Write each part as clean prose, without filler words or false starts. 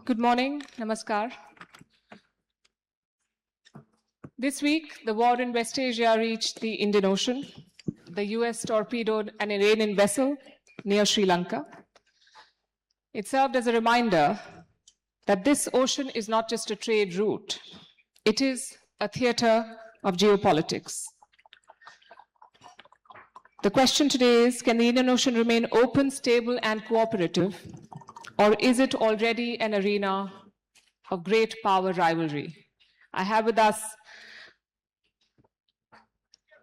Good morning, namaskar. This week, the war in West Asia reached the Indian Ocean. The US torpedoed an Iranian vessel near Sri Lanka. It served as a reminder that this ocean is not just a trade route. It is a theater of geopolitics. The question today is, can the Indian Ocean remain open, stable, and cooperative, or is it already an arena of great power rivalry? I have with us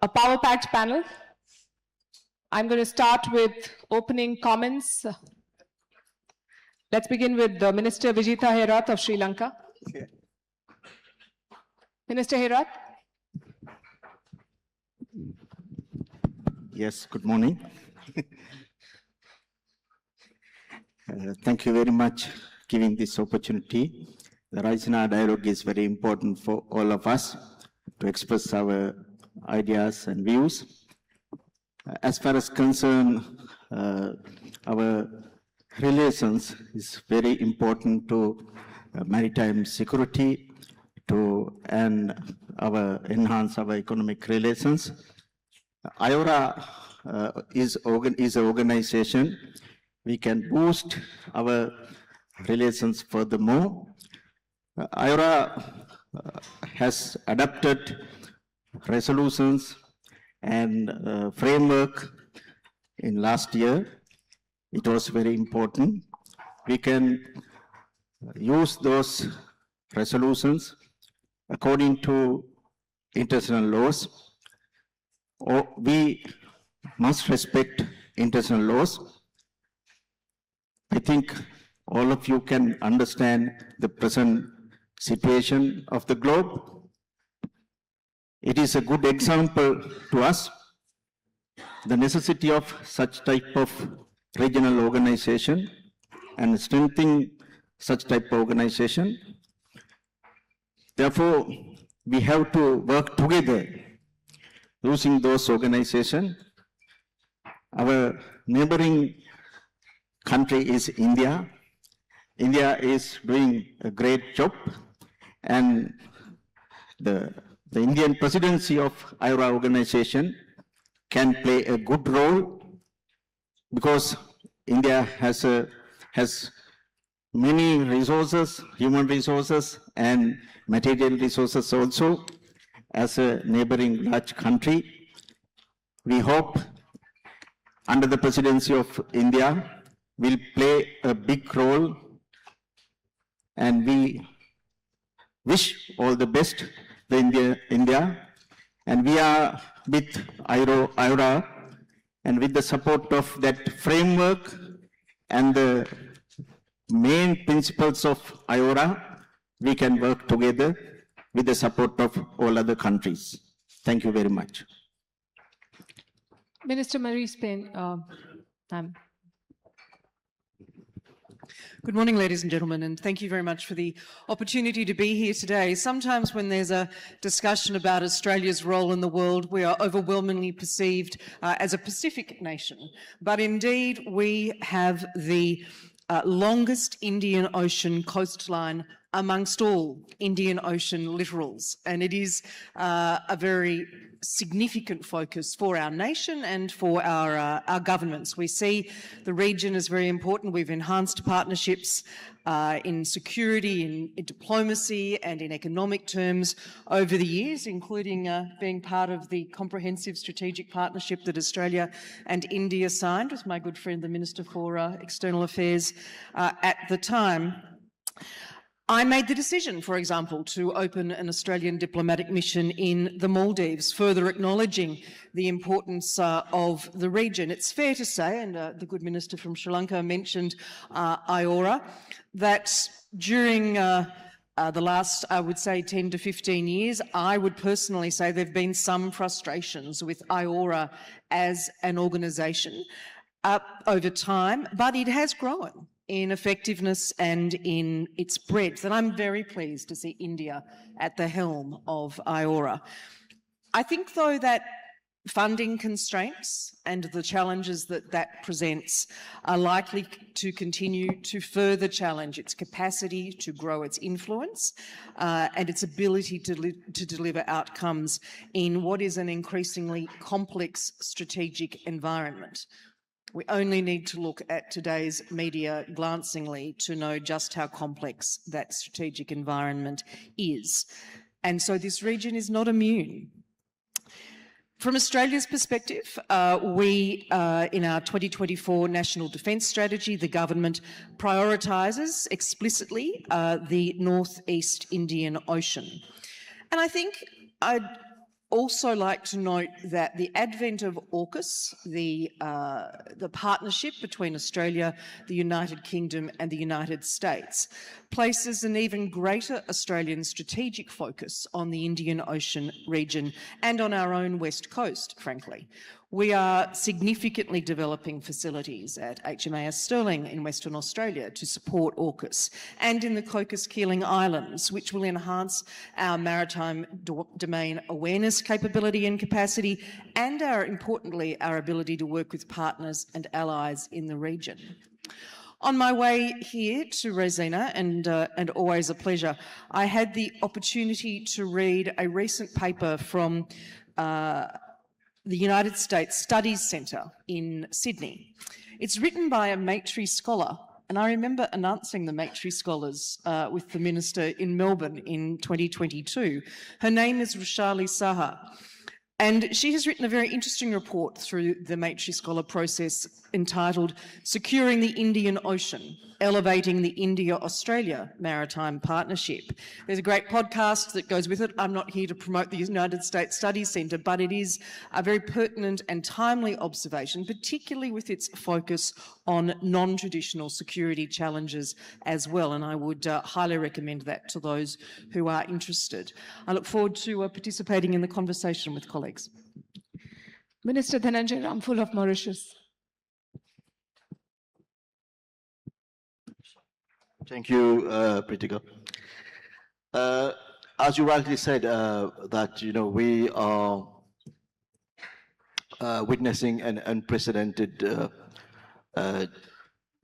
a power-packed panel. I'm going to start with opening comments. Let's begin with the Minister Vijita Herath of Sri Lanka. Yeah. Minister Herath. Yes, good morning. Thank you very much for giving this opportunity. The Raisina dialogue is very important for all of us to express our ideas and views. As far as concern, our relations is very important to maritime security and enhance our economic relations. IORA is an organization. We can boost our relations furthermore. IORA has adopted resolutions and framework in last year. It was very important. We can use those resolutions according to international laws. We must respect international laws. I think all of you can understand the present situation of the globe. It is a good example to us, the necessity of such type of regional organization and strengthening such type of organization. Therefore, we have to work together using those organizations. Our neighboring country is India. India is doing a great job, and the Indian presidency of IORA organization can play a good role because India has many resources, human resources and material resources also. As a neighboring large country, we hope under the presidency of India will play a big role, and we wish all the best to India. And we are with IORA, and with the support of that framework and the main principles of IORA, we can work together with the support of all other countries. Thank you very much. Minister Marie Spain. Good morning, ladies and gentlemen, and thank you very much for the opportunity to be here today. Sometimes when there's a discussion about Australia's role in the world, we are overwhelmingly perceived as a Pacific nation. But indeed, we have the longest Indian Ocean coastline amongst all Indian Ocean littorals, and it is a very significant focus for our nation and for our governments. We see the region as very important. We've enhanced partnerships in security, in diplomacy and in economic terms over the years, including being part of the comprehensive strategic partnership that Australia and India signed with my good friend, the Minister for External Affairs at the time. I made the decision, for example, to open an Australian diplomatic mission in the Maldives, further acknowledging the importance of the region. It's fair to say, and the good minister from Sri Lanka mentioned IORA, that during the last, I would say, 10 to 15 years, I would personally say there have been some frustrations with IORA as an organisation over time, but it has grown in effectiveness and in its breadth. And I'm very pleased to see India at the helm of IORA. I think, though, that funding constraints and the challenges that that presents are likely to continue to further challenge its capacity to grow its influence and its ability to deliver outcomes in what is an increasingly complex strategic environment. We only need to look at today's media glancingly to know just how complex that strategic environment is. And so this region is not immune. From Australia's perspective, in our 2024 National Defence Strategy, the government prioritises explicitly the North-East Indian Ocean. And I think I'd also like to note that the advent of AUKUS, the partnership between Australia, the United Kingdom and the United States, places an even greater Australian strategic focus on the Indian Ocean region and on our own west coast, frankly. We are significantly developing facilities at HMAS Stirling in Western Australia to support AUKUS and in the Cocos-Keeling Islands, which will enhance our maritime domain awareness capability and capacity and, importantly, our ability to work with partners and allies in the region. On my way here to Raisina, and always a pleasure, I had the opportunity to read a recent paper from the United States Studies Centre in Sydney. It's written by a Matri scholar, and I remember announcing the Matri scholars with the Minister in Melbourne in 2022. Her name is Rushali Saha, and she has written a very interesting report through the Matri Scholar process entitled Securing the Indian Ocean, Elevating the India-Australia Maritime Partnership. There's a great podcast that goes with it. I'm not here to promote the United States Studies Centre, but it is a very pertinent and timely observation, particularly with its focus on non-traditional security challenges as well, and I would highly recommend that to those who are interested. I look forward to participating in the conversation with colleagues. Minister Dhananjay Ramphul of Mauritius. Thank you, Pritika. As you rightly said, that we are witnessing an unprecedented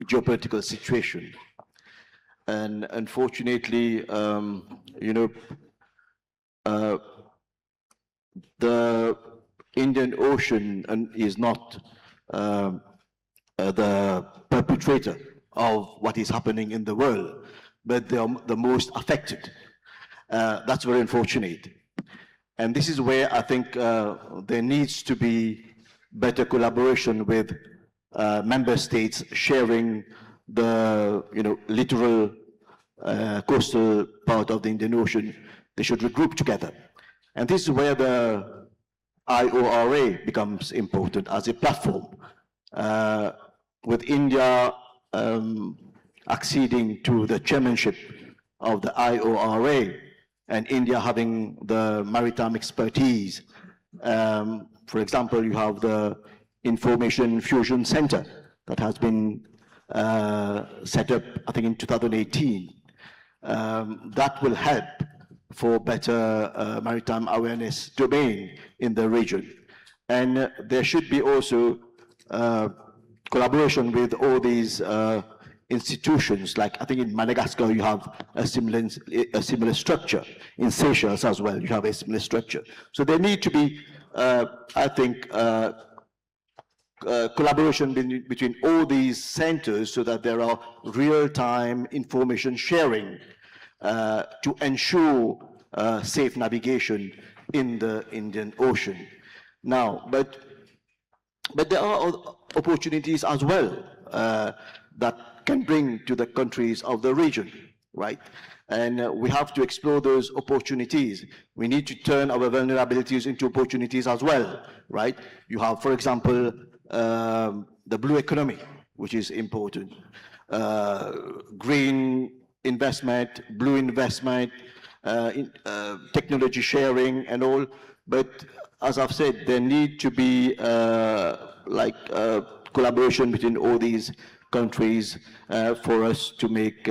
geopolitical situation, and unfortunately, the Indian Ocean is not the perpetrator of what is happening in the world, but they are the most affected. That's very unfortunate. And this is where I think there needs to be better collaboration with member states sharing the littoral coastal part of the Indian Ocean. They should regroup together. And this is where the IORA becomes important as a platform. With India acceding to the chairmanship of the IORA and India having the maritime expertise. For example, you have the Information Fusion Center that has been set up, I think, in 2018. That will help for better maritime awareness domain in the region. And there should be also collaboration with all these institutions, like I think in Madagascar you have a similar structure. In Seychelles as well, you have a similar structure. So there need to be, I think, collaboration between all these centers so that there are real-time information sharing to ensure safe navigation in the Indian Ocean. Now, but there are opportunities as well that can bring to the countries of the region, right? And we have to explore those opportunities. We need to turn our vulnerabilities into opportunities as well, right? You have, for example, the blue economy, which is important. Green investment, blue investment, technology sharing and all. But as I've said, there need to be collaboration between all these countries for us to make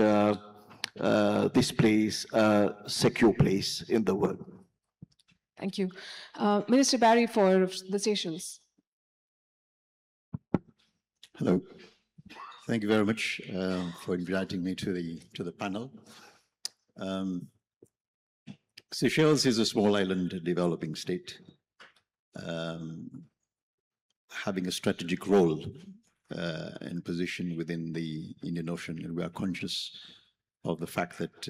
this place a secure place in the world. Thank you. Minister Barry for the Seychelles. Hello. Thank you very much for inviting me to the panel. Seychelles is a small island developing state, having a strategic role and position within the Indian Ocean, and we are conscious of the fact that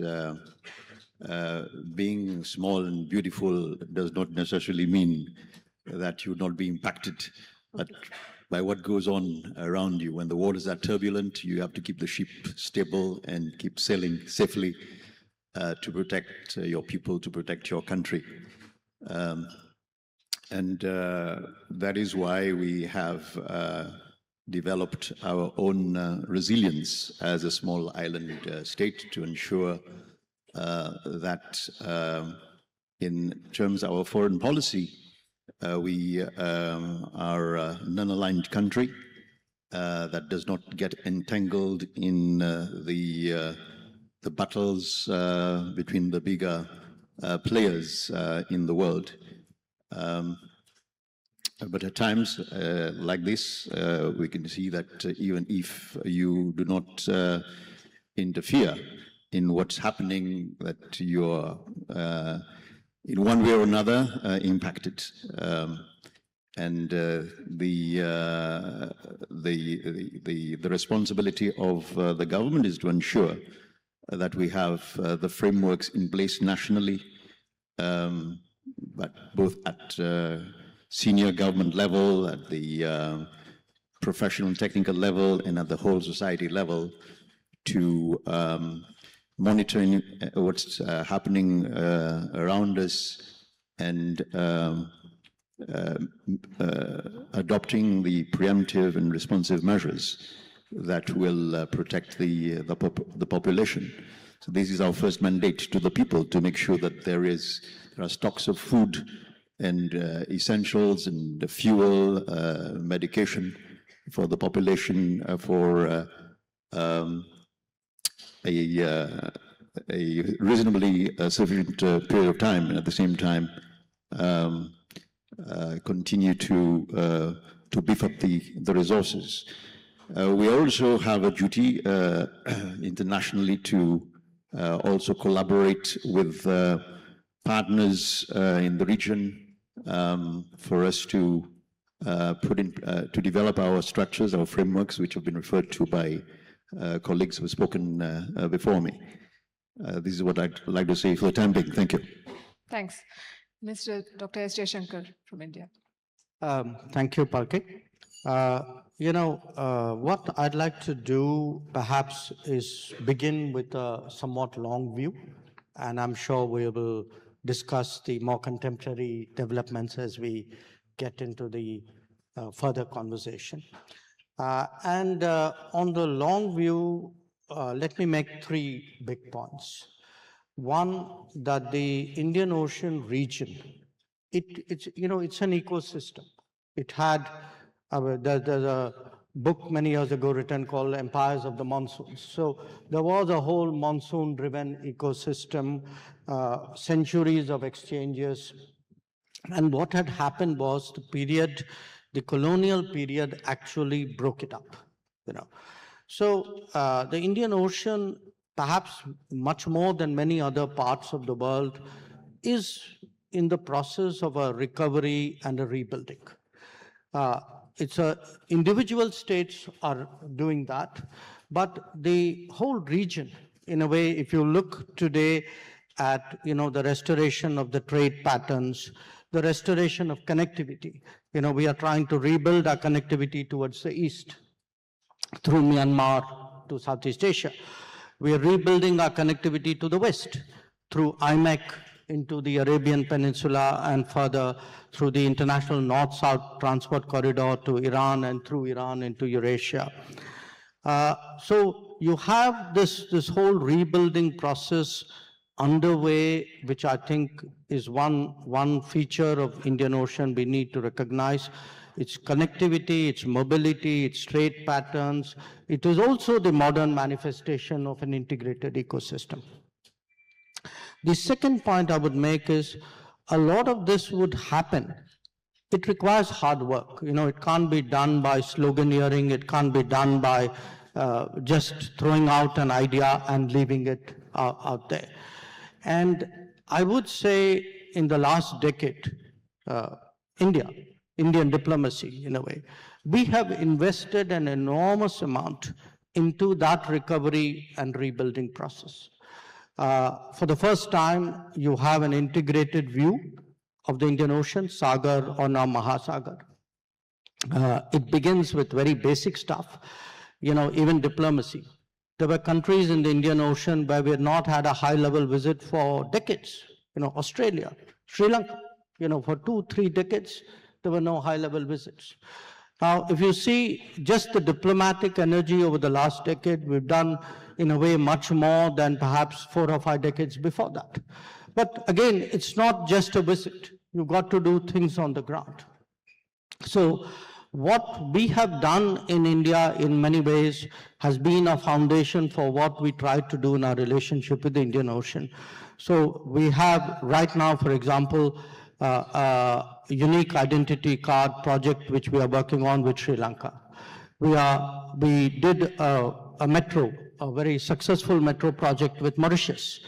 being small and beautiful does not necessarily mean that you will not be impacted by what goes on around you. When the waters are turbulent, you have to keep the ship stable and keep sailing safely to protect your people, to protect your country. That is why we have developed our own resilience as a small island state to ensure that in terms of our foreign policy, we are a non-aligned country that does not get entangled in the battles between the bigger players in the world. But at times like this, we can see that even if you do not interfere in what's happening, that you are in one way or another impacted. The responsibility of the government is to ensure that we have the frameworks in place nationally, but both at senior government level, at the professional and technical level, and at the whole society level to monitoring what's happening around us and adopting the preemptive and responsive measures that will protect the population. So this is our first mandate to the people, to make sure that there are stocks of food and essentials and fuel, medication for the population for a reasonably sufficient period of time, and at the same time continue to beef up the resources. We also have a duty internationally to also collaborate with partners in the region for us to to develop our structures, our frameworks, which have been referred to by colleagues who have spoken before me. This is what I'd like to say for the time being. Thank you. Thanks. Mr. Dr. S. Jaishankar from India. Thank you, Palki. What I'd like to do perhaps is begin with a somewhat long view, and I'm sure we will discuss the more contemporary developments as we get into the further conversation. On the long view, let me make three big points. One, that the Indian Ocean region, it's an ecosystem. It had, there's a book many years ago written called Empires of the Monsoons. So there was a whole monsoon-driven ecosystem, centuries of exchanges. And what had happened was the colonial period actually broke it up, So the Indian Ocean, perhaps much more than many other parts of the world, is in the process of a recovery and a rebuilding. Individual states are doing that, but the whole region, in a way, if you look today at the restoration of the trade patterns, the restoration of connectivity, we are trying to rebuild our connectivity towards the east through Myanmar to Southeast Asia. We are rebuilding our connectivity to the west through IMEC into the Arabian Peninsula and further through the international north-south transport corridor to Iran and through Iran into Eurasia. So you have this whole rebuilding process underway, which I think is one feature of Indian Ocean we need to recognize. Its connectivity, its mobility, its trade patterns. It is also the modern manifestation of an integrated ecosystem. The second point I would make is a lot of this would happen. It requires hard work. It can't be done by sloganeering. It can't be done by just throwing out an idea and leaving it out there. And I would say in the last decade, Indian diplomacy, in a way, we have invested an enormous amount into that recovery and rebuilding process. For the first time, you have an integrated view of the Indian Ocean, Sagar or now Mahasagar. It begins with very basic stuff, even diplomacy. There were countries in the Indian Ocean where we had not had a high-level visit for decades. Australia, Sri Lanka, for 2-3 decades, there were no high-level visits. Now, if you see just the diplomatic energy over the last decade, we've done, in a way, much more than perhaps 4 or 5 decades before that. But again, it's not just a visit. You've got to do things on the ground. So what we have done in India in many ways has been a foundation for what we try to do in our relationship with the Indian Ocean. So we have right now, for example, a unique identity card project which we are working on with Sri Lanka. We did a metro, a very successful metro project with Mauritius.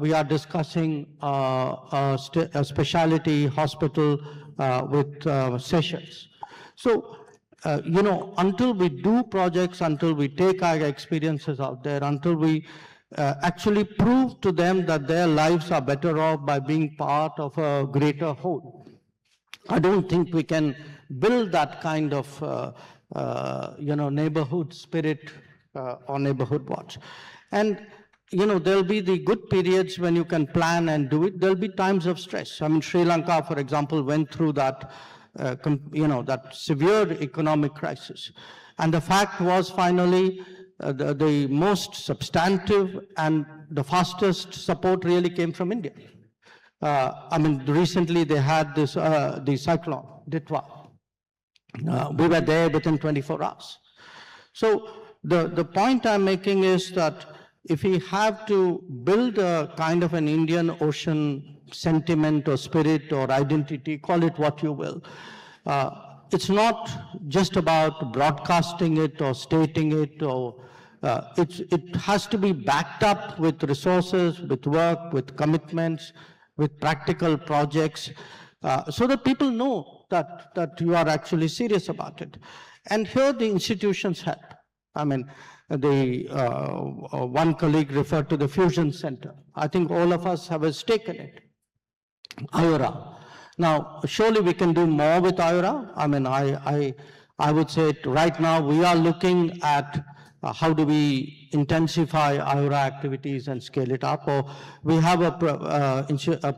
We are discussing a specialty hospital with Seychelles. So, until we do projects, until we take our experiences out there, until we actually prove to them that their lives are better off by being part of a greater whole, I don't think we can build that kind of, neighborhood spirit or neighborhood watch. And there'll be the good periods when you can plan and do it. There'll be times of stress. I mean, Sri Lanka, for example, went through that, that severe economic crisis. And the fact was finally the most substantive and the fastest support really came from India. Recently they had this, the cyclone, Ditwa. We were there within 24 hours. So the point I'm making is that if we have to build a kind of an Indian Ocean sentiment or spirit or identity, call it what you will, it's not just about broadcasting it or stating it, or it has to be backed up with resources, with work, with commitments, with practical projects, so that people know that you are actually serious about it. And here the institutions help. One colleague referred to the Fusion Center. I think all of us have a stake in it. IORA. Now, surely we can do more with IORA. I would say right now we are looking at how do we intensify IORA activities and scale it up. Or we have a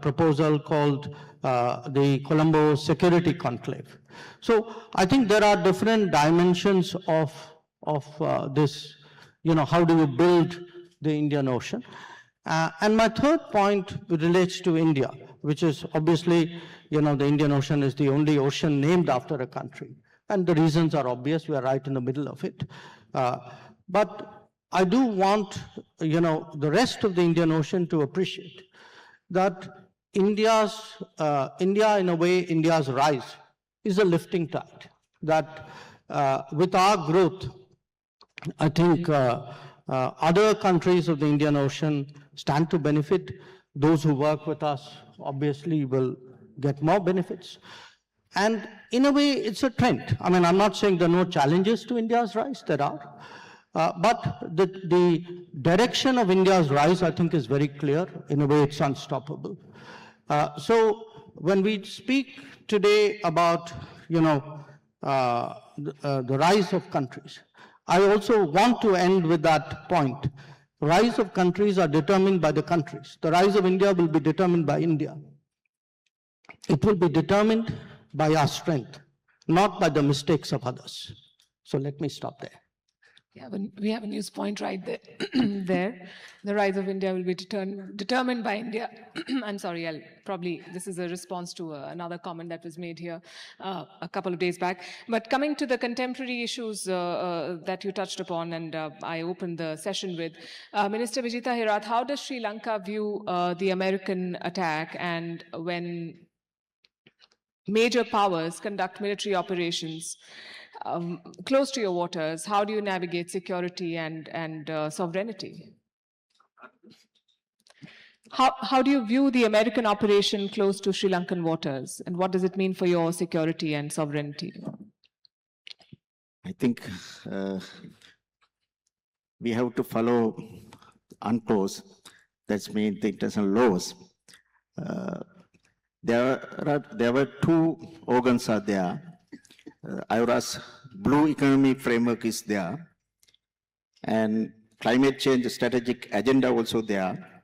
proposal called the Colombo Security Conclave. So I think there are different dimensions of this, how do you build the Indian Ocean? And my third point relates to India, which is obviously, the Indian Ocean is the only ocean named after a country. And the reasons are obvious, we are right in the middle of it. But I do want, the rest of the Indian Ocean to appreciate that India, in a way, India's rise is a lifting tide. That with our growth, I think other countries of the Indian Ocean stand to benefit. Those who work with us obviously will get more benefits. And in a way, it's a trend. I'm not saying there are no challenges to India's rise, there are. But the direction of India's rise, I think, is very clear. In a way, it's unstoppable. So when we speak today about, the rise of countries, I also want to end with that point. Rise of countries are determined by the countries. The rise of India will be determined by India. It will be determined by our strength, not by the mistakes of others. So let me stop there. Yeah, we have a news point right there. there. The rise of India will be determined by India. I'm sorry, this is a response to another comment that was made here a couple of days back. But coming to the contemporary issues that you touched upon, and I opened the session with, Minister Vijita Herath, how does Sri Lanka view the American attack, and when major powers conduct military operations close to your waters, how do you navigate security and sovereignty? How do you view the American operation close to Sri Lankan waters, and what does it mean for your security and sovereignty? I think we have to follow UNCLOS, that's mean the international laws. There were two organs are there. IORA's Blue Economy Framework is there, and Climate Change Strategic Agenda also there.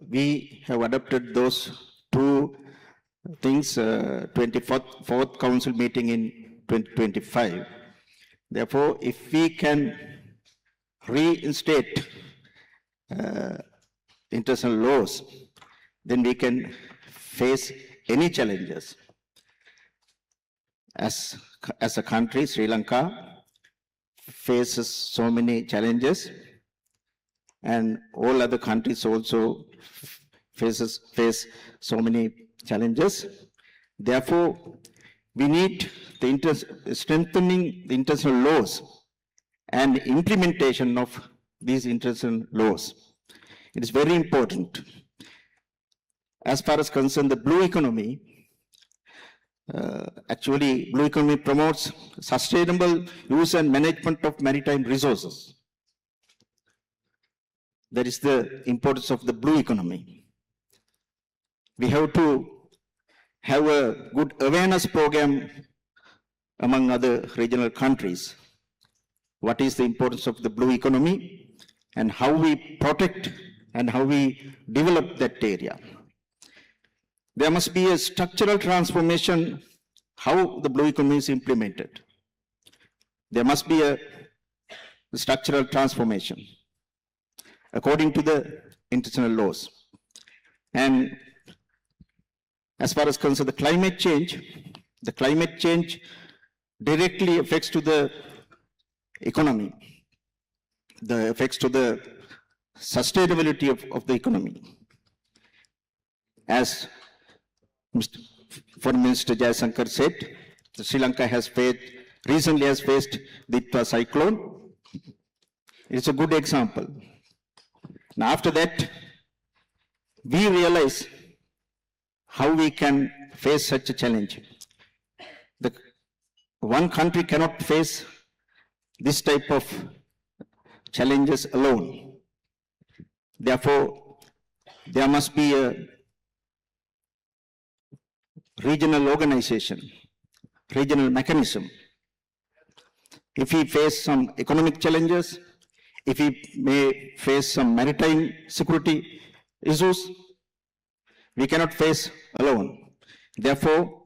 We have adopted those two things, 24th Council meeting in 2025. Therefore, if we can reinstate international laws, then we can face any challenges. As a country, Sri Lanka faces so many challenges, and all other countries also face so many challenges. Therefore, we need strengthening the international laws and implementation of these international laws. It is very important. As far as concerned the blue economy, actually, blue economy promotes sustainable use and management of maritime resources. That is the importance of the blue economy. We have to have a good awareness program among other regional countries. What is the importance of the blue economy and how we protect and how we develop that area. There must be a structural transformation how the blue economy is implemented. There must be a structural transformation according to the international laws. And as far as concerned the climate change directly affects to the economy, the effects to the sustainability of the economy. As Foreign Minister Jayasankar said, Sri Lanka recently has faced the cyclone. It's a good example. Now after that, we realize how we can face such a challenge. One country cannot face this type of challenges alone. Therefore, there must be a regional organization, regional mechanism. If we face some economic challenges, if we may face some maritime security issues, we cannot face alone. Therefore,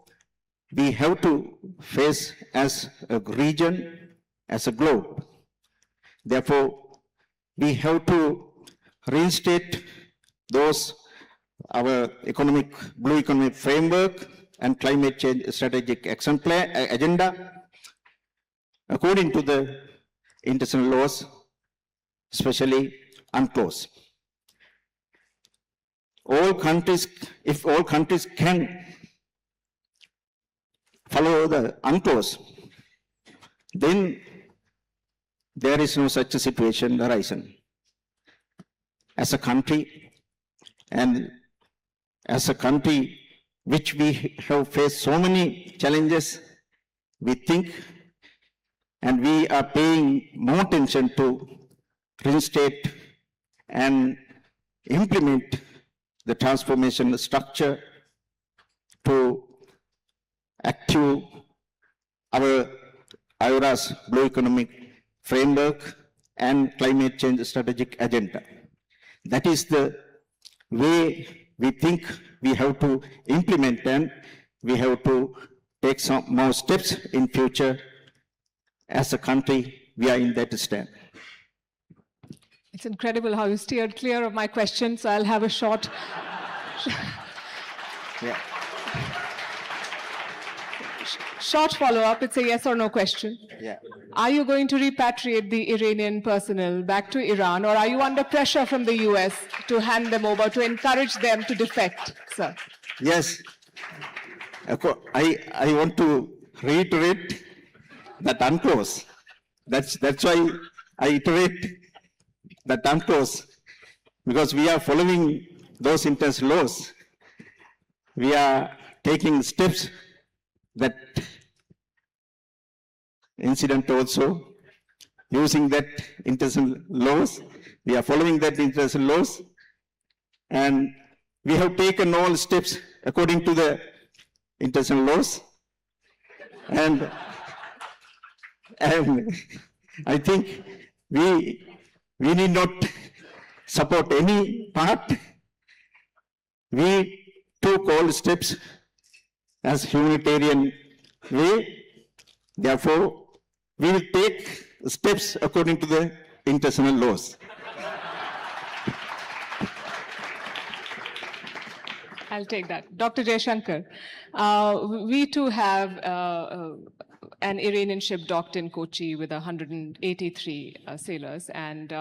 we have to face as a region, as a globe. Therefore, we have to reinstate our blue economic framework and climate change strategic action plan, agenda according to the international laws, especially UNCLOS. If all countries can follow the UNCLOS, then there is no such a situation arising. As a country, and as a country which we have faced so many challenges, we think and we are paying more attention to reinstate and implement the transformation structure to active our IORA's blue economic framework and climate change strategic agenda. That is the way we think we have to implement, and we have to take some more steps in future as a country we are in that stand. It's incredible how you steered clear of my question, so I'll have a short. Yeah. Short follow-up. It's a yes or no question. Yeah. Are you going to repatriate the Iranian personnel back to Iran, or are you under pressure from the US to hand them over, to encourage them to defect, sir? Yes. I want to reiterate that unclose. That's why I iterate that unclose, because we are following those international laws. We are taking steps that incident also, using that international laws. We are following that international laws, and we have taken all steps according to the international laws. And I think we need not support any part. We took all steps as humanitarian way. Therefore, we will take steps according to the international laws. I'll take that. Dr. Jaishankar, we too have an Iranian ship docked in Kochi with 183 sailors, and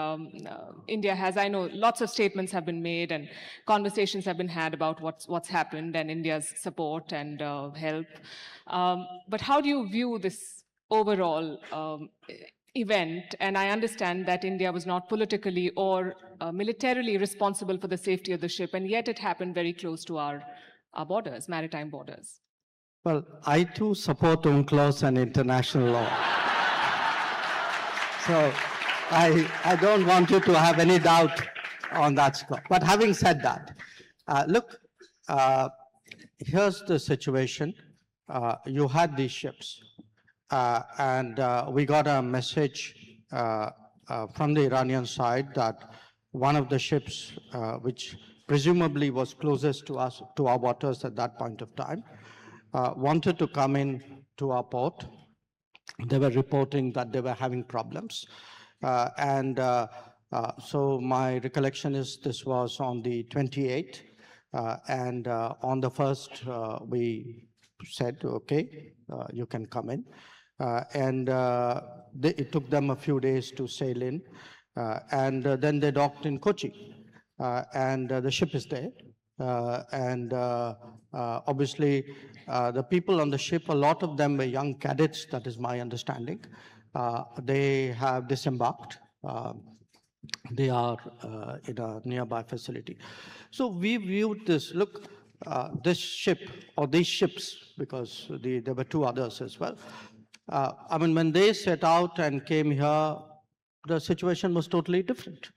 India has, I know, lots of statements have been made and conversations have been had about what's happened and India's support and help. But how do you view this overall event? And I understand that India was not politically or militarily responsible for the safety of the ship, and yet it happened very close to our borders, maritime borders. Well, I too support UNCLOS and international law. So I don't want you to have any doubt on that score. But having said that, look, here's the situation. You had these ships, and we got a message from the Iranian side that one of the ships, which presumably was closest to us, to our waters at that point of time, wanted to come in to our port. They were reporting that they were having problems. So my recollection is this was on the 28th. And on the 1st, we said, okay, you can come in. It took them a few days to sail in. Then they docked in Kochi. The ship is there. Obviously, the people on the ship, a lot of them were young cadets, that is my understanding. They have disembarked. They are in a nearby facility. So we viewed this, look, this ship, or these ships, because there were two others as well. I mean, when they set out and came here, the situation was totally different.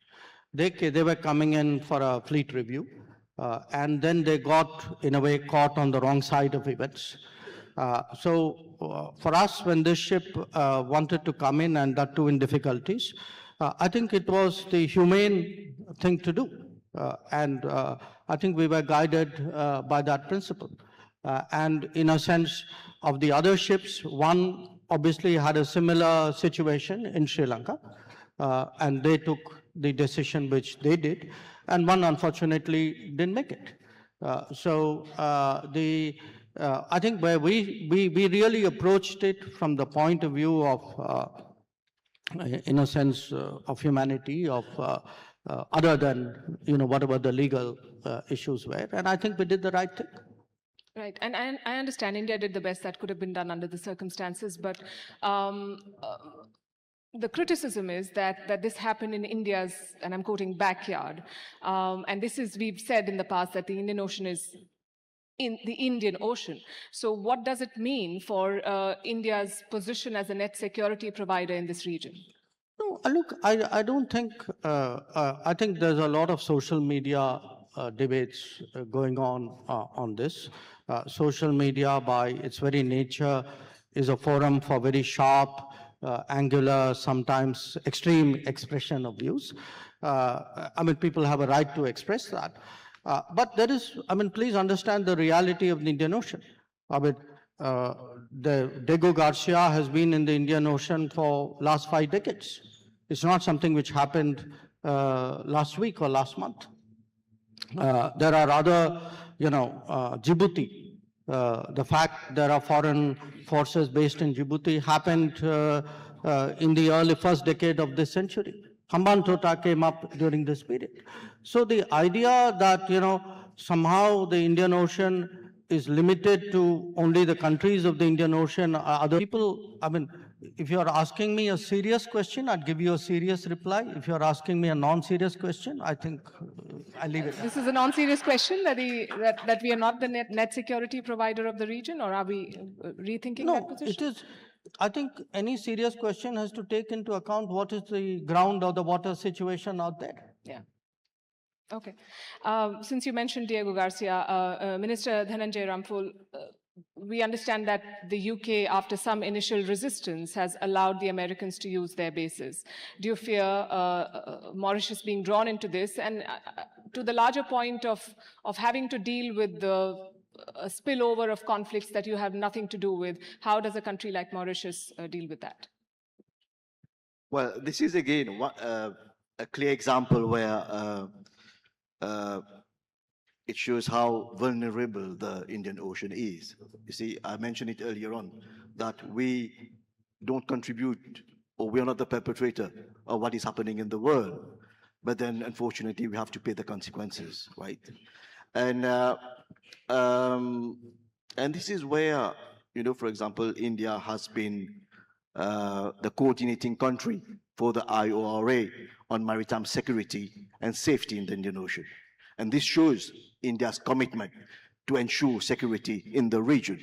They were coming in for a fleet review. And then they got, in a way, caught on the wrong side of events. For us, when this ship wanted to come in, and that too in difficulties, I think it was the humane thing to do. I think we were guided by that principle. And in a sense of the other ships, one obviously had a similar situation in Sri Lanka, and they took the decision which they did, and one unfortunately didn't make it. I think where we really approached it from the point of view of, in a sense, of humanity, of other than whatever the legal issues were, and I think we did the right thing. Right, and I understand India did the best that could have been done under the circumstances, but the criticism is that this happened in India's, and I'm quoting, backyard. And this is, we've said in the past that the Indian Ocean is in the Indian Ocean. So what does it mean for India's position as a net security provider in this region? No, look, I don't think, I think there's a lot of social media debates going on this. Social media, by its very nature, is a forum for very sharp, angular, sometimes extreme expression of views. I mean, people have a right to express that. But there is, I mean, please understand the reality of the Indian Ocean. I mean, the Diego Garcia has been in the Indian Ocean for last 5 decades. It's not something which happened last week or last month. There are other, Djibouti. The fact there are foreign forces based in Djibouti happened in the early first decade of this century. Hambantota came up during this period. So the idea that, somehow the Indian Ocean is limited to only the countries of the Indian Ocean, other people, if you're asking me a serious question, I'd give you a serious reply. If you're asking me a non-serious question, I think I'll leave it. This is a non-serious question that we are not the net security provider of the region, or are we rethinking that position? No, it is. I think any serious question has to take into account what is the ground or the water situation out there. Yeah. Okay. Since you mentioned Diego Garcia, Minister Dhananjay Ramphul, we understand that the UK, after some initial resistance, has allowed the Americans to use their bases. Do you fear Mauritius being drawn into this? And to the larger point of having to deal with the spillover of conflicts that you have nothing to do with, how does a country like Mauritius deal with that? Well, this is again a clear example where it shows how vulnerable the Indian Ocean is. You see, I mentioned it earlier on, that we don't contribute, or we are not the perpetrator of what is happening in the world. But then, unfortunately, we have to pay the consequences, right? And this is where, for example, India has been the coordinating country for the IORA on maritime security and safety in the Indian Ocean. And this shows India's commitment to ensure security in the region.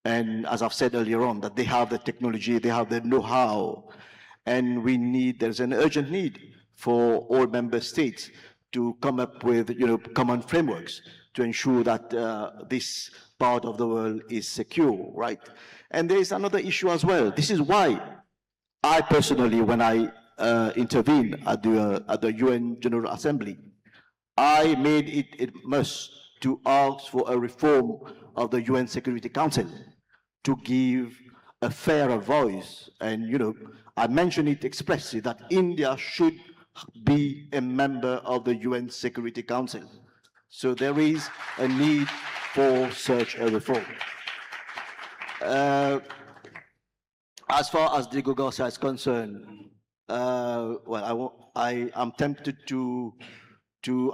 And as I've said earlier on, that they have the technology, they have the know-how, and there's an urgent need for all member states to come up with, common frameworks to ensure that this part of the world is secure, right? And there is another issue as well. This is why I personally, when I intervened at the UN General Assembly, I made it a must to ask for a reform of the UN Security Council to give a fairer voice. And, I mentioned it expressly that India should be a member of the UN Security Council. So there is a need for such a reform. As far as Diego Garcia is concerned, I'm tempted to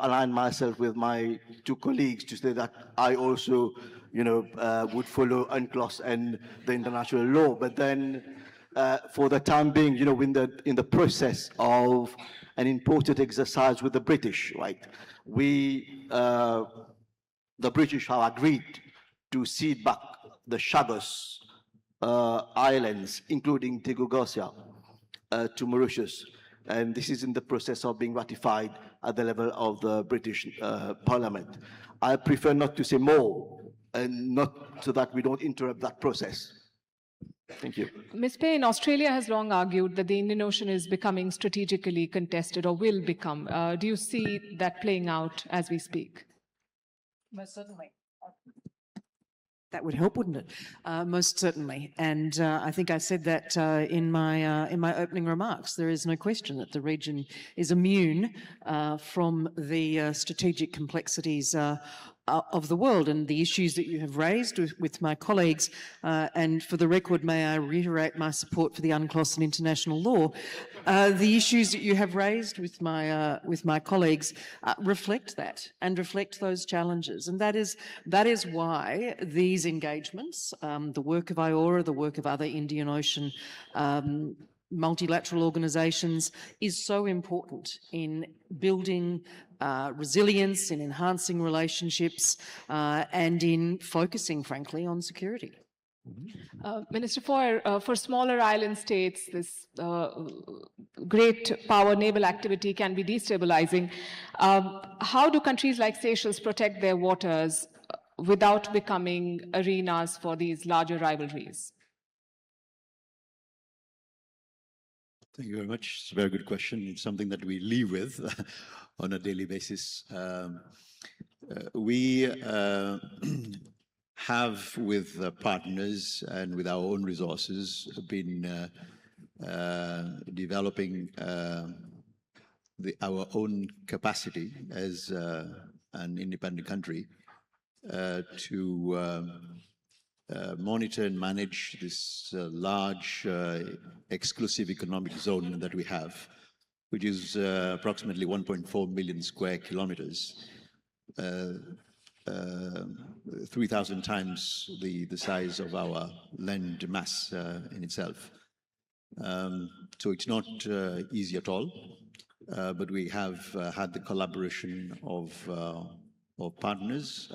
align myself with my two colleagues to say that I also, would follow UNCLOS and the international law. But then, for the time being, in the process of an important exercise with the British, right? The British have agreed to cede back the Chagos Islands, including Diego Garcia, to Mauritius. And this is in the process of being ratified at the level of the British Parliament. I prefer not to say more, and not so that we don't interrupt that process. Thank you. Ms. Payne, Australia has long argued that the Indian Ocean is becoming strategically contested, or will become. Do you see that playing out as we speak? Most certainly. That would help, wouldn't it? Most certainly. And I think I said that in my opening remarks. There is no question that the region is immune from the strategic complexities of the world and the issues that you have raised with my colleagues. And for the record, may I reiterate my support for the UNCLOS and international law. The issues that you have raised with my colleagues reflect that and reflect those challenges. And that is why these engagements, the work of IORA, the work of other Indian Ocean multilateral organisations, is so important in building resilience, in enhancing relationships, and in focusing, frankly, on security. Minister Foyer, for smaller island states, this great power naval activity can be destabilizing. How do countries like Seychelles protect their waters without becoming arenas for these larger rivalries? Thank you very much. It's a very good question. It's something that we live with on a daily basis. We have with partners and with our own resources been developing our own capacity as an independent country to monitor and manage this large exclusive economic zone that we have, which is approximately 1.4 million square kilometers, 3,000 times the size of our land mass in itself. So it's not easy at all, but we have had the collaboration of partners.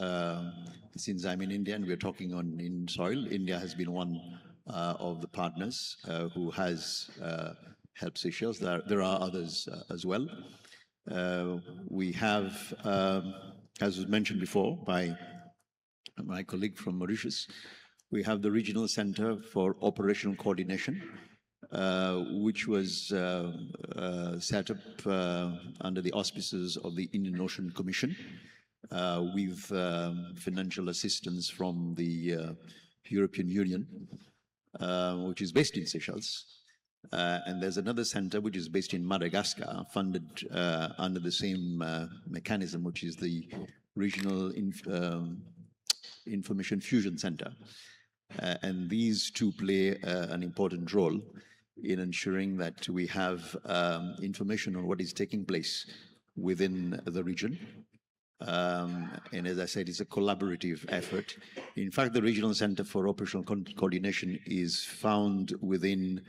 Since I'm in India and we're talking in soil, India has been one of the partners who has helped Seychelles. There are others as well. We have, as was mentioned before by my colleague from Mauritius, we have the Regional Center for Operational Coordination, which was set up under the auspices of the Indian Ocean Commission with financial assistance from the European Union, which is based in Seychelles. And there's another center which is based in Madagascar, funded under the same mechanism, which is the Regional Information Fusion Center. And these two play an important role in ensuring that we have information on what is taking place within the region. And as I said, it's a collaborative effort. In fact, the Regional Center for Operational Coordination is found within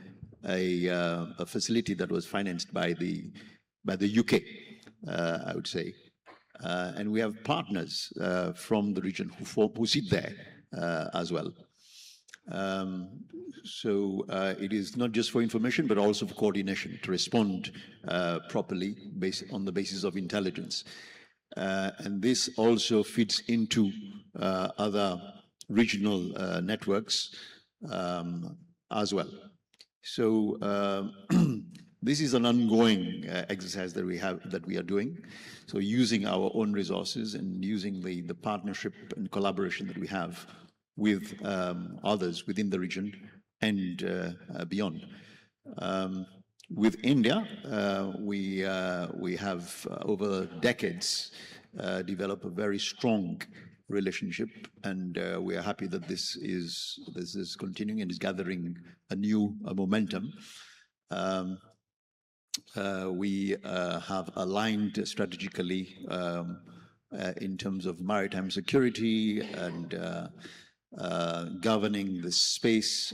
a facility that was financed by the UK, I would say. And we have partners from the region who sit there as well. So it is not just for information, but also for coordination, to respond properly on the basis of intelligence. And this also fits into other regional networks as well. So this is an ongoing exercise that we are doing. So using our own resources and using the partnership and collaboration that we have with others within the region and beyond. With India, we have over decades developed a very strong relationship, and we are happy that this is continuing and is gathering a new momentum. We have aligned strategically in terms of maritime security and governing the space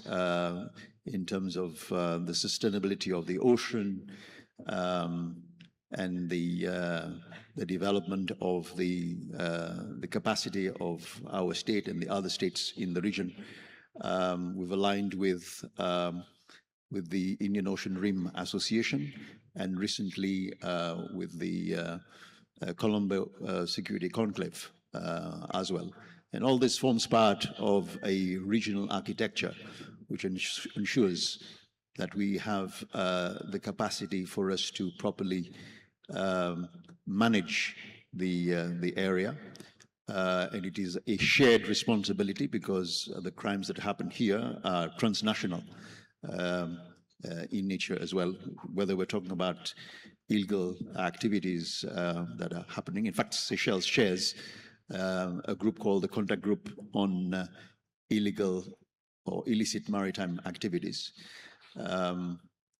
in terms of the sustainability of the ocean and the development of the capacity of our state and the other states in the region. We've aligned with the Indian Ocean Rim Association and recently with the Colombo Security Conclave as well. And all this forms part of a regional architecture which ensures that we have the capacity for us to properly manage the area. And it is a shared responsibility because the crimes that happen here are transnational in nature as well, whether we're talking about illegal activities that are happening. In fact, Seychelles shares a group called the Contact Group on Illegal or Illicit Maritime Activities,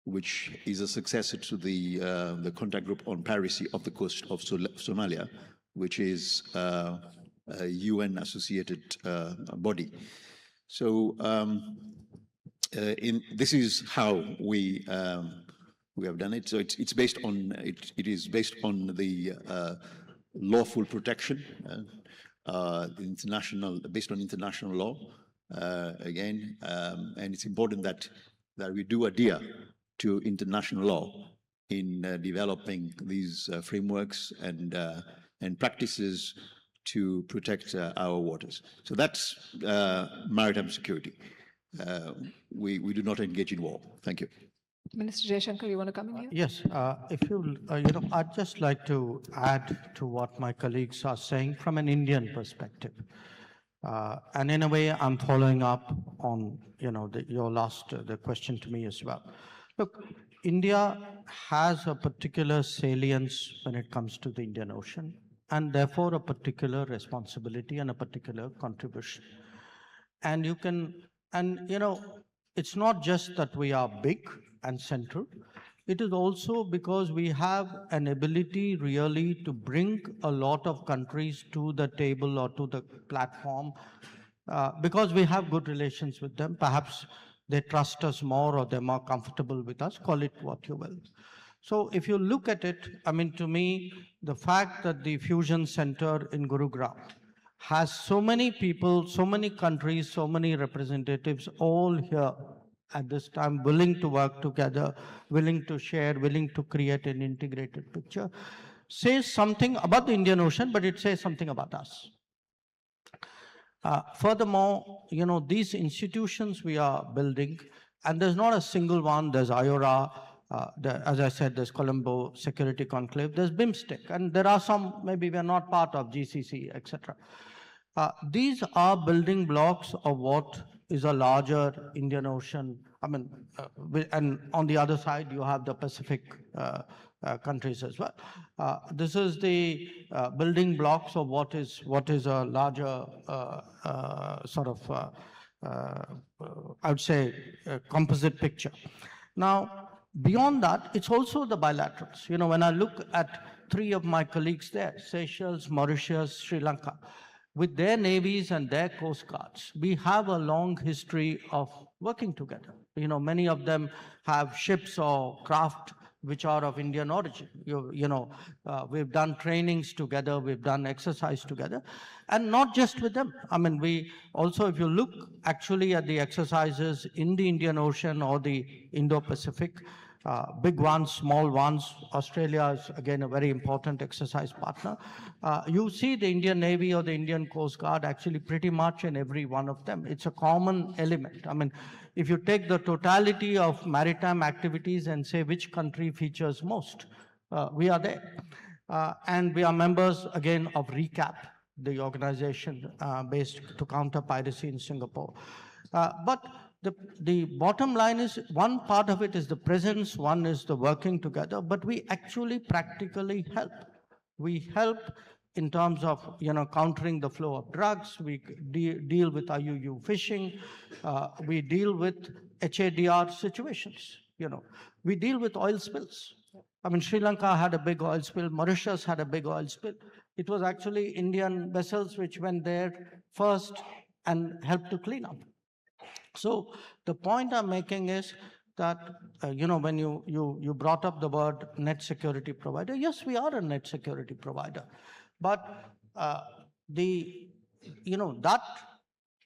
which is a successor to the Contact Group on Piracy off the coast of Somalia, which is a UN-associated body. So this is how we have done it. So it's based on it is based on the lawful protection, based on international law again, and it's important that we do adhere to international law in developing these frameworks and practices to protect our waters. So that's maritime security. We do not engage in war. Thank you. Minister Jaishankar, you want to come in here? Yes, if you, I'd just like to add to what my colleagues are saying from an Indian perspective. And in a way, I'm following up on, your last the question to me as well. Look, India has a particular salience when it comes to the Indian Ocean, and therefore a particular responsibility and a particular contribution. And it's not just that we are big and central. It is also because we have an ability really to bring a lot of countries to the table or to the platform because we have good relations with them. Perhaps they trust us more or they're more comfortable with us, call it what you will. So if you look at it, to me, the fact that the Fusion Center in Gurugram has so many people, so many countries, so many representatives all here at this time, willing to work together, willing to share, willing to create an integrated picture, says something about the Indian Ocean, but it says something about us. Furthermore, these institutions we are building, and there's not a single one, there's IORA, as I said, there's Colombo Security Conclave, there's BIMSTEC, and there are some, maybe we're not part of GCC, etc. These are building blocks of what is a larger Indian Ocean. And on the other side, you have the Pacific countries as well. This is the building blocks of what is a larger I would say, composite picture. Now, beyond that, it's also the bilaterals. When I look at three of my colleagues there, Seychelles, Mauritius, Sri Lanka, with their navies and their coast guards, we have a long history of working together. Many of them have ships or craft which are of Indian origin. We've done trainings together, we've done exercise together, and not just with them. We also, if you look actually at the exercises in the Indian Ocean or the Indo-Pacific, big ones, small ones, Australia is again a very important exercise partner. You see the Indian Navy or the Indian Coast Guard actually pretty much in every one of them. It's a common element. If you take the totality of maritime activities and say which country features most, we are there. And we are members again of RECAP, the organization based to counter piracy in Singapore. But the bottom line is, one part of it is the presence, one is the working together, but we actually practically help. We help in terms of countering the flow of drugs. We deal with IUU fishing. We deal with HADR situations. We deal with oil spills. Sri Lanka had a big oil spill. Mauritius had a big oil spill. It was actually Indian vessels which went there first and helped to clean up. So the point I'm making is that, when you brought up the word net security provider, yes, we are a net security provider. But that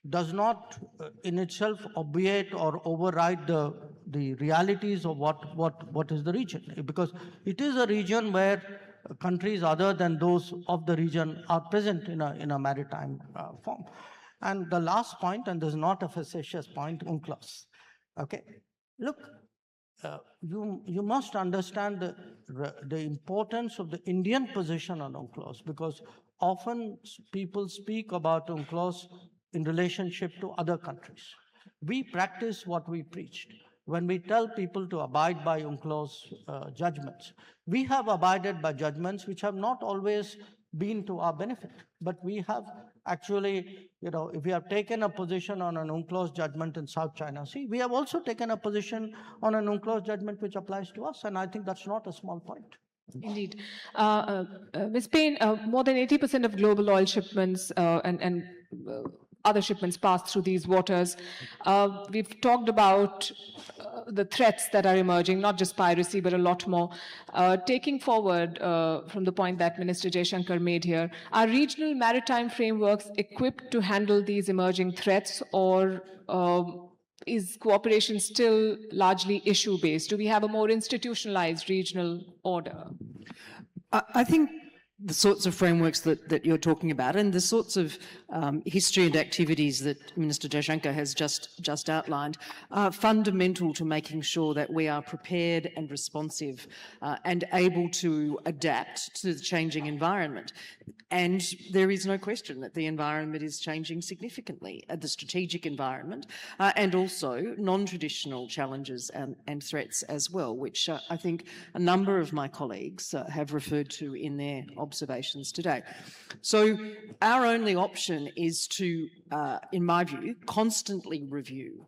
does not in itself obviate or override the realities of what is the region. Because it is a region where countries other than those of the region are present in a maritime form. And the last point, and there's not a facetious point, UNCLOS. Okay, look, you must understand the importance of the Indian position on UNCLOS, because often people speak about UNCLOS in relationship to other countries. We practice what we preached. When we tell people to abide by UNCLOS judgments, we have abided by judgments which have not always been to our benefit, but we have actually, if we have taken a position on an UNCLOS judgment in South China Sea, we have also taken a position on an UNCLOS judgment which applies to us, and I think that's not a small point. Indeed. Ms. Payne, more than 80% of global oil shipments and other shipments pass through these waters. We've talked about the threats that are emerging, not just piracy, but a lot more. Taking forward from the point that Minister Jaishankar made here, are regional maritime frameworks equipped to handle these emerging threats, or is cooperation still largely issue-based? Do we have a more institutionalized regional order? I think the sorts of frameworks that you're talking about and the sorts of history and activities that Minister Jaishankar has just outlined are fundamental to making sure that we are prepared and responsive and able to adapt to the changing environment. And there is no question that the environment is changing significantly, the strategic environment, and also non-traditional challenges and threats as well, which I think a number of my colleagues have referred to in their observations today. So our only option is to, in my view, constantly review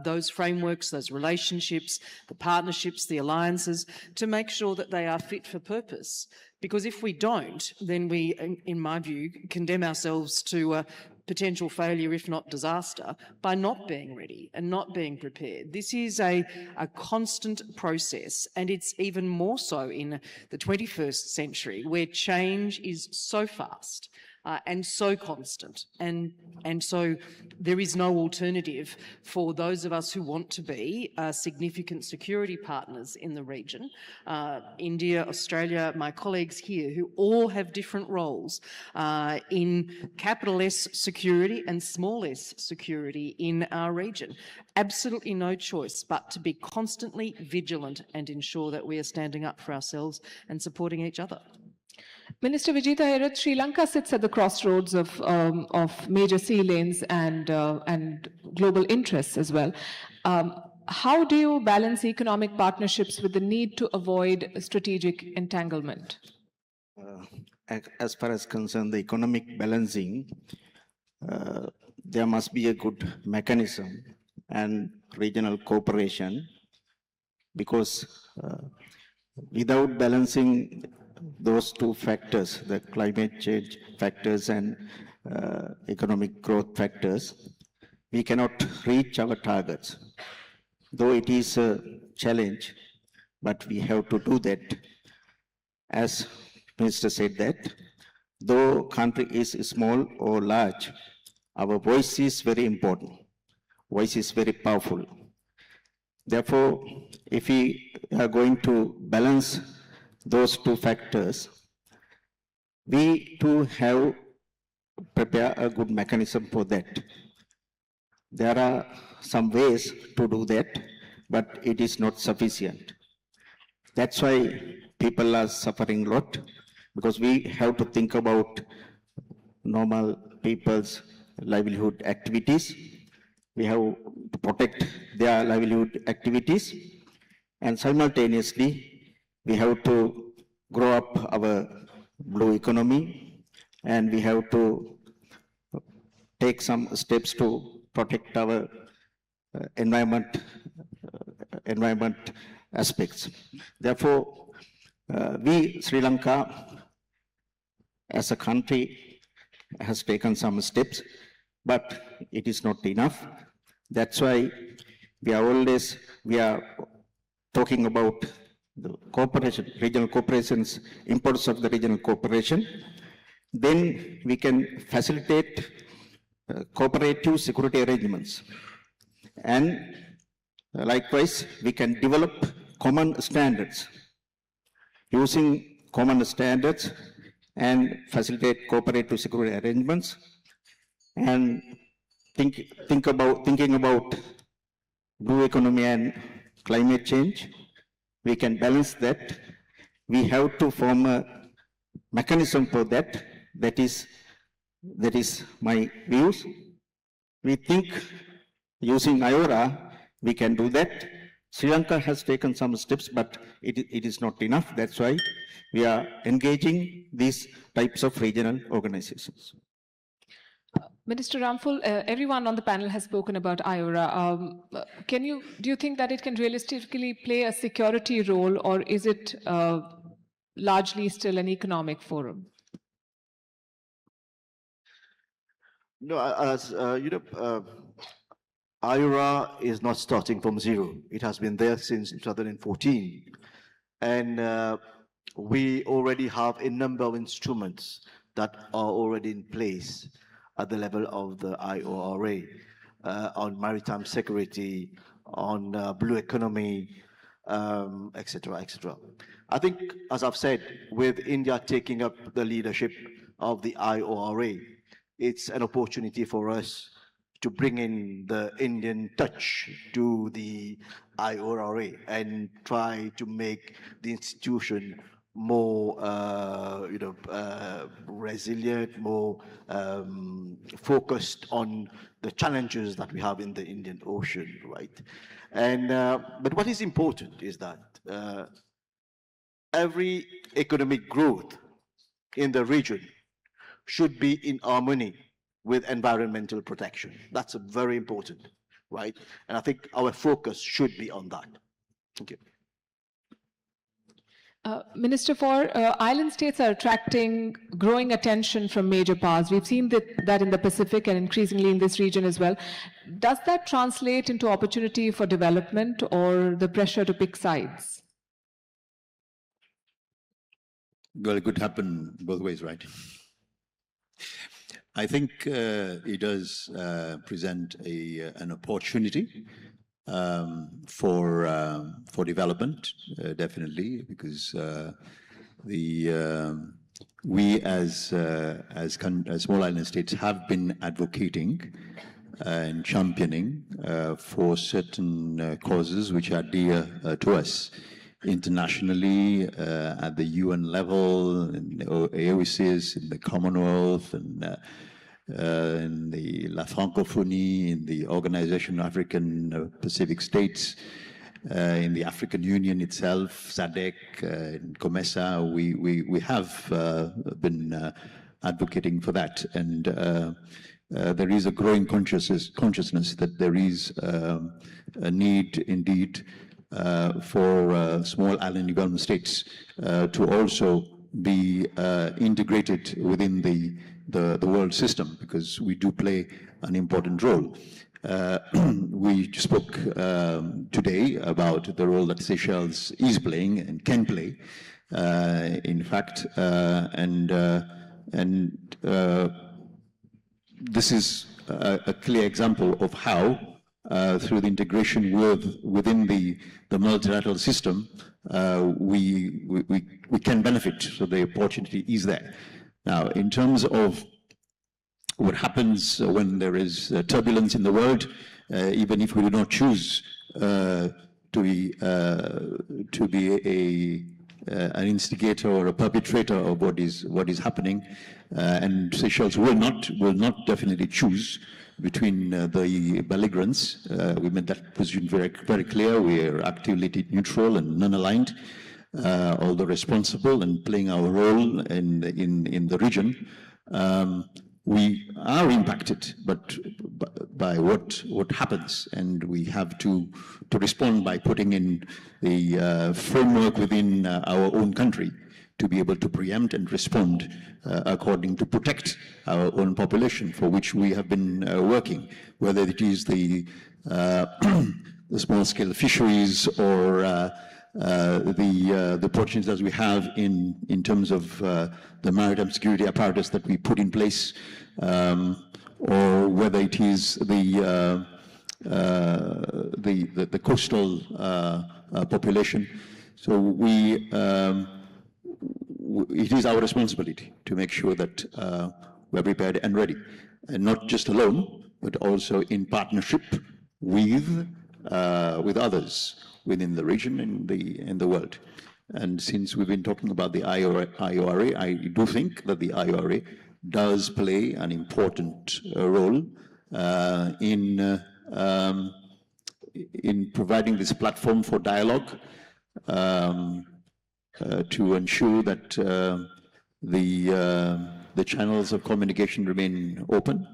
those frameworks, those relationships, the partnerships, the alliances, to make sure that they are fit for purpose. Because if we don't, then we, in my view, condemn ourselves to potential failure, if not disaster, by not being ready and not being prepared. This is a constant process, and it's even more so in the 21st century, where change is so fast and so constant. And so there is no alternative for those of us who want to be significant security partners in the region. India, Australia, my colleagues here, who all have different roles in capital S security and small s security in our region. Absolutely no choice but to be constantly vigilant and ensure that we are standing up for ourselves and supporting each other. Minister Vijita Herath, Sri Lanka sits at the crossroads of major sea lanes and global interests as well. How do you balance economic partnerships with the need to avoid strategic entanglement? As far as concerned the economic balancing, there must be a good mechanism and regional cooperation, because without balancing those two factors, the climate change factors and economic growth factors, we cannot reach our targets. Though it is a challenge, but we have to do that. As Minister said that, though country is small or large, our voice is very important. Voice is very powerful. Therefore, if we are going to balance those two factors, we too have prepare a good mechanism for that. There are some ways to do that, but it is not sufficient. That's why people are suffering a lot, because we have to think about normal people's livelihood activities. We have to protect their livelihood activities, and simultaneously we have to grow up our blue economy, and we have to take some steps to protect our environment aspects. Therefore, we, Sri Lanka, as a country, has taken some steps, but it is not enough. That's why we are talking about the cooperation, regional cooperations, importance of the regional cooperation. Then we can facilitate cooperative security arrangements. And likewise, we can develop common standards. Using common standards and facilitate cooperative security arrangements, and thinking about blue economy and climate change, we can balance that. We have to form a mechanism for that. That is my views. We think using IORA, we can do that. Sri Lanka has taken some steps, but it is not enough. That's why we are engaging these types of regional organizations. Minister Ramphul, everyone on the panel has spoken about IORA. Do you think that it can realistically play a security role, or is it largely still an economic forum? No, as IORA is not starting from zero. It has been there since 2014. And we already have a number of instruments that are already in place at the level of the IORA on maritime security, on blue economy, etc., etc. I think, as I've said, with India taking up the leadership of the IORA, it's an opportunity for us to bring in the Indian touch to the IORA and try to make the institution more, resilient, more focused on the challenges that we have in the Indian Ocean, right? And but what is important is that every economic growth in the region should be in harmony with environmental protection. That's very important, right? And I think our focus should be on that. Thank you. Minister, for island states are attracting growing attention from major powers. We've seen that in the Pacific and increasingly in this region as well. Does that translate into opportunity for development or the pressure to pick sides? Well, it could happen both ways, right? I think it does present an opportunity for development, definitely, because we as small island states have been advocating and championing for certain causes which are dear to us internationally, at the UN level, in the AOCs, in the Commonwealth, and in the La Francophonie, in the Organization of African Pacific States, in the African Union itself, SADC, in COMESA, we have been advocating for that. And there is a growing consciousness that there is a need indeed for small island development states to also be integrated within the world system, because we do play an important role. We spoke today about the role that Seychelles is playing and can play, in fact, and this is a clear example of how, through the integration within the multilateral system, we can benefit. So the opportunity is there. Now, in terms of what happens when there is turbulence in the world, even if we do not choose to be an instigator or a perpetrator of what is happening, and Seychelles will not definitely choose between the belligerents. We made that position very clear. We are actively neutral and non-aligned, although responsible and playing our role in the region. We are impacted, but by what happens, and we have to respond by putting in the framework within our own country to be able to preempt and respond according to protect our own population, for which we have been working, whether it is the small-scale fisheries or the opportunities that we have in terms of the maritime security apparatus that we put in place, or whether it is the coastal population. So it is our responsibility to make sure that we're prepared and ready, and not just alone, but also in partnership with others within the region and in the world. And since we've been talking about the IORA, I do think that the IORA does play an important role in providing this platform for dialogue, to ensure that the channels of communication remain open,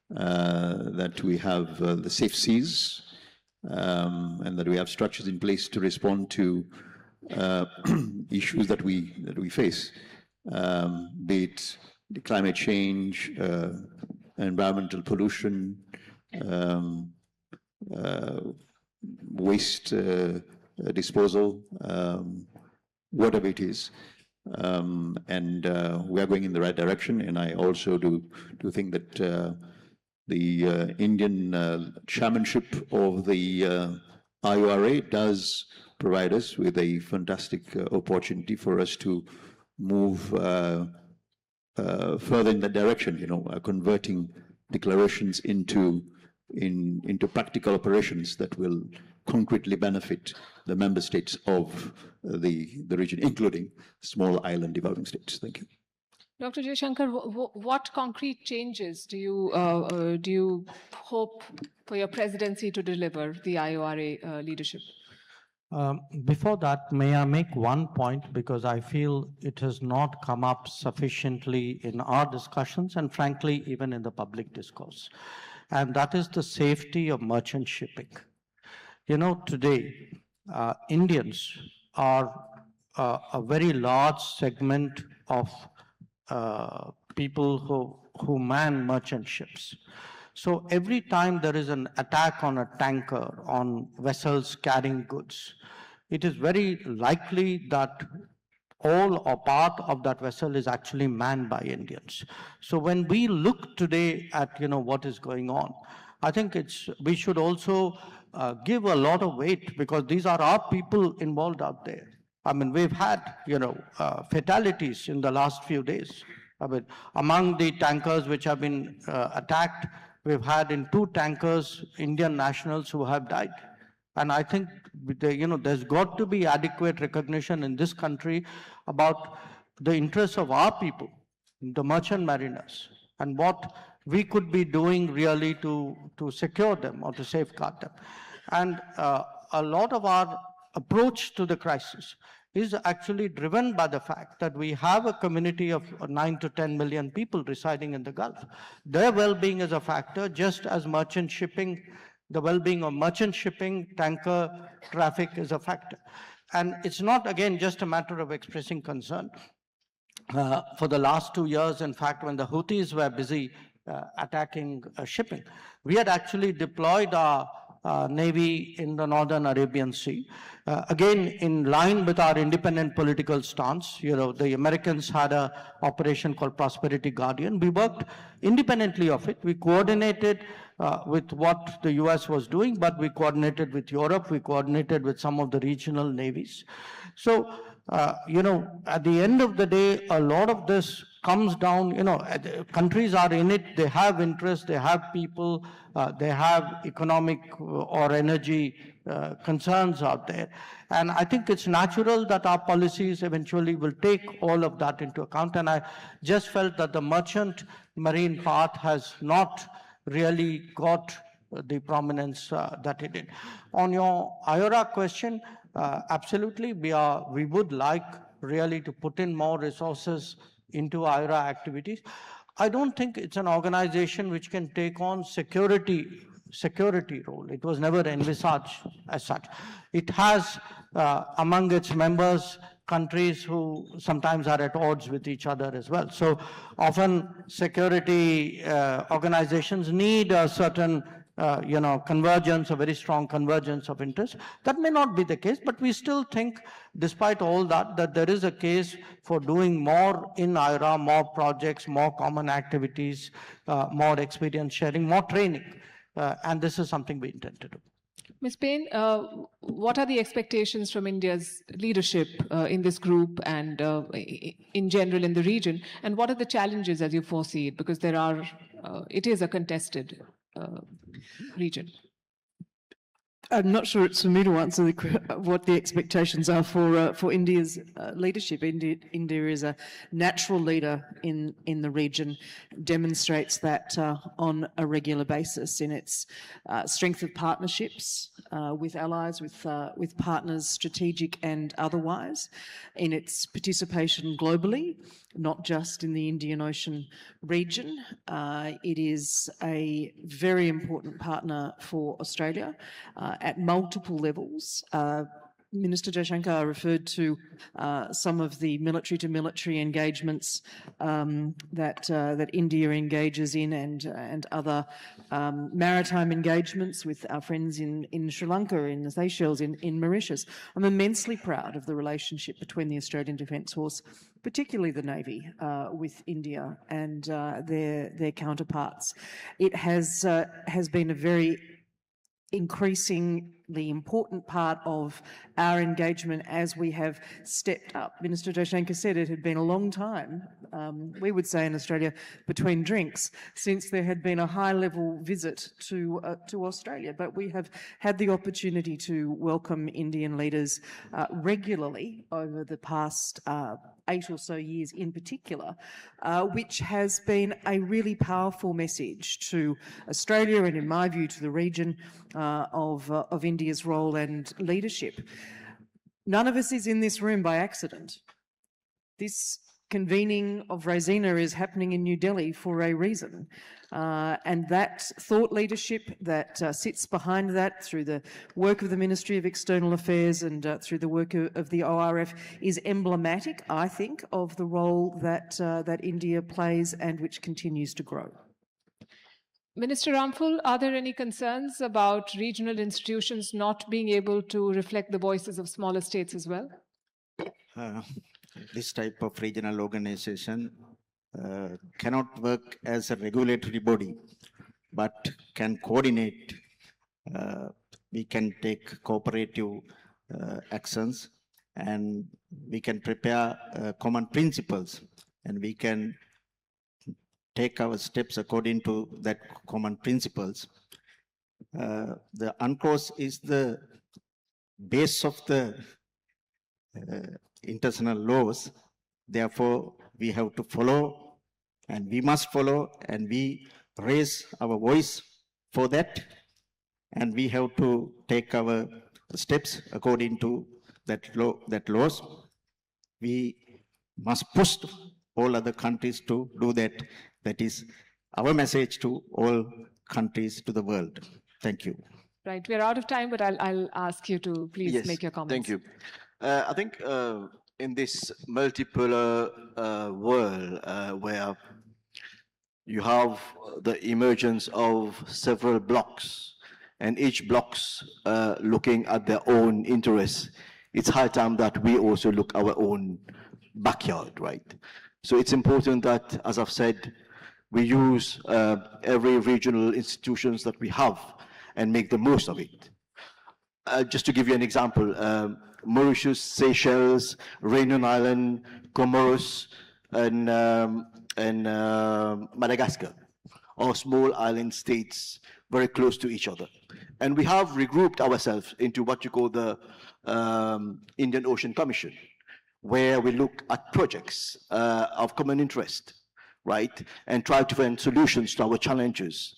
that we have the safe seas, and that we have structures in place to respond to issues that we face, be it the climate change, environmental pollution, waste disposal, whatever it is. And we are going in the right direction. And I also do think that the Indian chairmanship of the IORA does provide us with a fantastic opportunity for us to move further in that direction, converting declarations into practical operations that will concretely benefit the member states of the region, including small island developing states. Thank you. Dr. Jaishankar, what concrete changes do you hope for your presidency to deliver the IORA leadership? Before that, may I make one point, because I feel it has not come up sufficiently in our discussions and frankly even in the public discourse, and that is the safety of merchant shipping. Today Indians are a very large segment of people who man merchant ships. So every time there is an attack on a tanker, on vessels carrying goods, it is very likely that all or part of that vessel is actually manned by Indians. So when we look today at what is going on, I think we should also give a lot of weight, because these are our people involved out there. I mean, we've had fatalities in the last few days. I mean, among the tankers which have been attacked, we've had in 2 tankers Indian nationals who have died. And I think there's got to be adequate recognition in this country about the interests of our people, the merchant mariners, and what we could be doing really to secure them or to safeguard them. And a lot of our approach to the crisis is actually driven by the fact that we have a community of 9 to 10 million people residing in the Gulf. Their well-being is a factor, just as merchant shipping, the well-being of merchant shipping, tanker traffic is a factor. And it's not, again, just a matter of expressing concern. For the last 2 years, in fact, when the Houthis were busy attacking shipping, we had actually deployed our Navy in the Northern Arabian Sea. Again, in line with our independent political stance, the Americans had an operation called Prosperity Guardian. We worked independently of it. We coordinated with what the US was doing, but we coordinated with Europe, we coordinated with some of the regional navies. So, at the end of the day, a lot of this comes down, countries are in it, they have interests, they have people, they have economic or energy concerns out there. And I think it's natural that our policies eventually will take all of that into account. And I just felt that the merchant marine part has not really got the prominence that it did. On your IORA question, absolutely, we would like really to put in more resources into IORA activities. I don't think it's an organization which can take on security role. It was never envisaged as such. It has among its members countries who sometimes are at odds with each other as well. So often security organizations need a certain convergence, a very strong convergence of interest. That may not be the case, but we still think, despite all that there is a case for doing more in IRA, more projects, more common activities, more experience sharing, more training. And this is something we intend to do. Ms. Payne, what are the expectations from India's leadership in this group and in general in the region? And what are the challenges as you foresee it? Because it is a contested region. I'm not sure it's for me to answer what the expectations are for India's leadership. India is a natural leader in the region, demonstrates that on a regular basis in its strength of partnerships with allies, with partners, strategic and otherwise, in its participation globally, not just in the Indian Ocean region. It is a very important partner for Australia at multiple levels. Minister Jaishankar referred to some of the military-to-military engagements that India engages in, and other maritime engagements with our friends in Sri Lanka, in the Seychelles, in Mauritius. I'm immensely proud of the relationship between the Australian Defence Force, particularly the Navy, with India and their counterparts. It has been a very increasing important part of our engagement as we have stepped up. Minister Jaishankar said it had been a long time, we would say in Australia, between drinks, since there had been a high-level visit to Australia. But we have had the opportunity to welcome Indian leaders regularly over the past 8 or so years in particular, which has been a really powerful message to Australia and, in my view, to the region of India's role and leadership. None of us is in this room by accident. This convening of Raisina is happening in New Delhi for a reason. And that thought leadership that sits behind that through the work of the Ministry of External Affairs and through the work of the ORF is emblematic, I think, of the role that, that India plays and which continues to grow. Minister Ramphul, are there any concerns about regional institutions not being able to reflect the voices of smaller states as well? This type of regional organization cannot work as a regulatory body, but can coordinate. We can take cooperative actions, and we can prepare common principles, and we can take our steps according to that common principles. The UNCLOS is the base of the international laws. Therefore, we have to follow, and we must follow, and we raise our voice for that, and we have to take our steps according to that laws. We must push all other countries to do that. That is our message to all countries to the world. Thank you. Right, we're out of time, but I'll ask you to please make your comments. Thank you. I think in this multipolar world where you have the emergence of several blocks, and each block's looking at their own interests, it's high time that we also look our own backyard, right? So it's important that, as I've said, we use every regional institutions that we have and make the most of it. Just to give you an example, Mauritius, Seychelles, Réunion Island, Comoros, and Madagascar are small island states very close to each other. And we have regrouped ourselves into what you call the Indian Ocean Commission, where we look at projects of common interest, right? And try to find solutions to our challenges.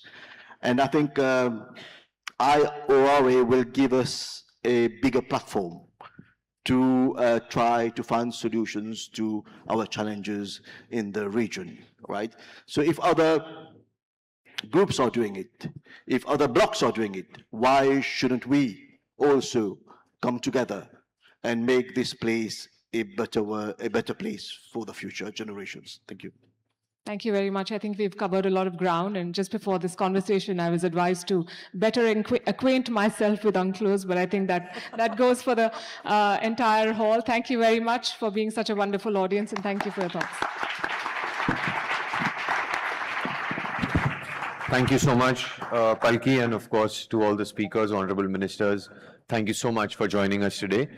And I think IORA will give us a bigger platform to try to find solutions to our challenges in the region, right? So if other groups are doing it, if other blocks are doing it, why shouldn't we also come together and make this place a better place for the future generations? Thank you. Thank you very much. I think we've covered a lot of ground, and just before this conversation, I was advised to better acquaint myself with UNCLOS, but I think that goes for the entire hall. Thank you very much for being such a wonderful audience, and thank you for your thoughts. Thank you so much, Palki, and of course to all the speakers, honorable ministers. Thank you so much for joining us today.